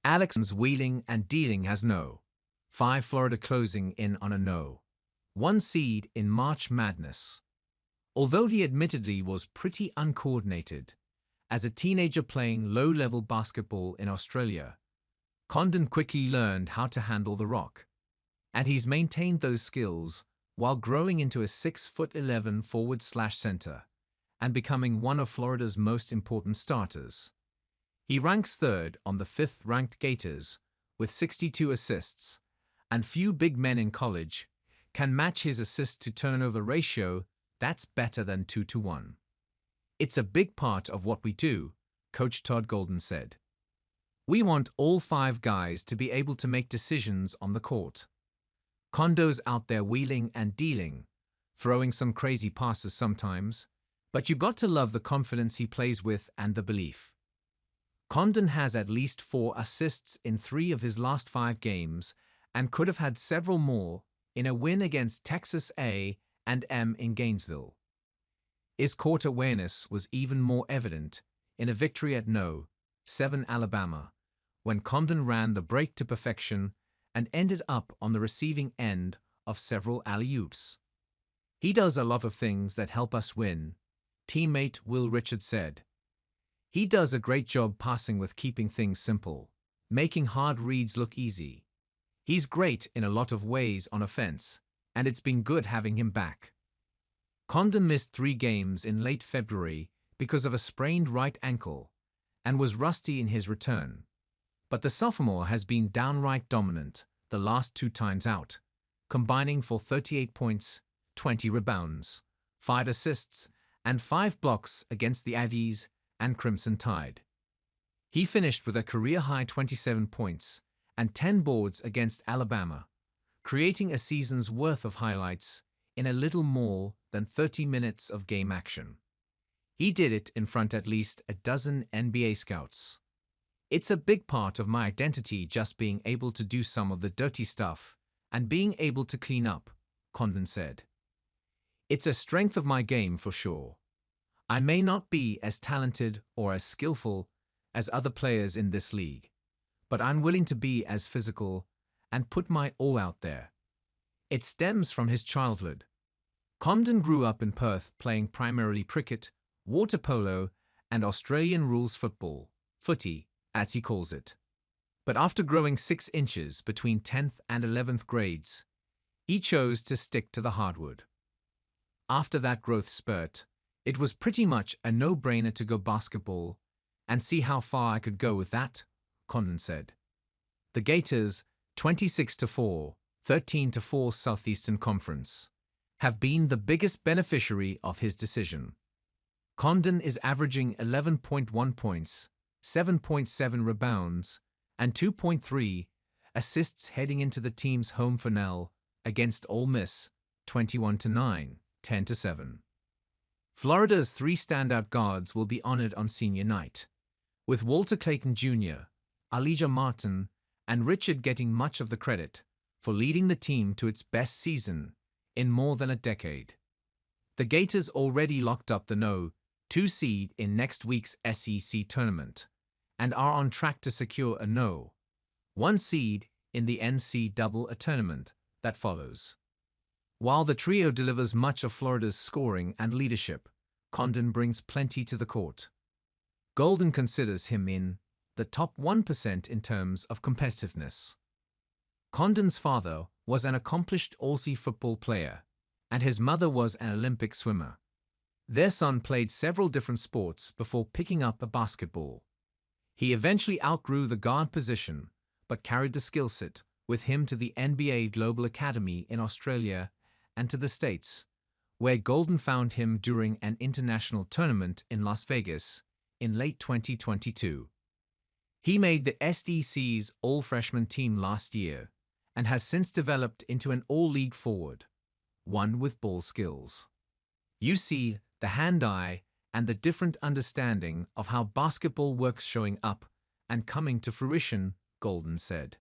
Alex's wheeling and dealing has no. 5 Florida closing in on a no. 1 seed in March Madness. Although he admittedly was pretty uncoordinated, as a teenager playing low-level basketball in Australia, Condon quickly learned how to handle the rock. And he's maintained those skills while growing into a 6'11" forward/center and becoming one of Florida's most important starters. He ranks 3rd on the 5th-ranked Gators with 62 assists, and few big men in college can match his assist-to-turnover ratio that's better than 2-to-1. It's a big part of what we do, Coach Todd Golden said. We want all 5 guys to be able to make decisions on the court. Condo's out there wheeling and dealing, throwing some crazy passes sometimes, but you got to love the confidence he plays with and the belief. Condon has at least 4 assists in 3 of his last 5 games and could have had several more in a win against Texas A&M in Gainesville. His court awareness was even more evident in a victory at No. 7 Alabama, when Condon ran the break to perfection and ended up on the receiving end of several alley-oops. He does a lot of things that help us win, teammate Will Richards said. He does a great job passing with keeping things simple, making hard reads look easy. He's great in a lot of ways on offense, and it's been good having him back. Condon missed 3 games in late February because of a sprained right ankle and was rusty in his return. But the sophomore has been downright dominant the last 2 times out, combining for 38 points, 20 rebounds, 5 assists, and 5 blocks against the Aggies and Crimson Tide. He finished with a career-high 27 points and 10 boards against Alabama, creating a season's worth of highlights in a little more than 30 minutes of game action. He did it in front at least a dozen NBA scouts. It's a big part of my identity just being able to do some of the dirty stuff and being able to clean up, Condon said. It's a strength of my game for sure. I may not be as talented or as skillful as other players in this league, but I'm willing to be as physical and put my all out there. It stems from his childhood. Condon grew up in Perth playing primarily cricket, water polo, and Australian rules football, footy, as he calls it. But after growing 6 inches between 10th and 11th grades, he chose to stick to the hardwood. After that growth spurt, it was pretty much a no-brainer to go basketball and see how far I could go with that, Condon said. The Gators, 26-4, 13-4 Southeastern Conference, have been the biggest beneficiary of his decision. Condon is averaging 11.1 points, 7.7 rebounds, and 2.3 assists heading into the team's home finale against Ole Miss, 21-9, 10-7. Florida's 3 standout guards will be honored on senior night, with Walter Clayton Jr., Elijah Martin, and Richard getting much of the credit for leading the team to its best season in more than a decade. The Gators already locked up the No. 2 seed in next week's SEC tournament and are on track to secure a No. 1 seed in the NCAA tournament that follows. While the trio delivers much of Florida's scoring and leadership, Condon brings plenty to the court. Golden considers him in the top 1% in terms of competitiveness. Condon's father was an accomplished Aussie football player, and his mother was an Olympic swimmer. Their son played several different sports before picking up a basketball. He eventually outgrew the guard position, but carried the skill set with him to the NBA Global Academy in Australia and to the States, where Golden found him during an international tournament in Las Vegas in late 2022. He made the SEC's all-freshman team last year and has since developed into an all-league forward, one with ball skills. You see the hand-eye and the different understanding of how basketball works showing up and coming to fruition, Golden said.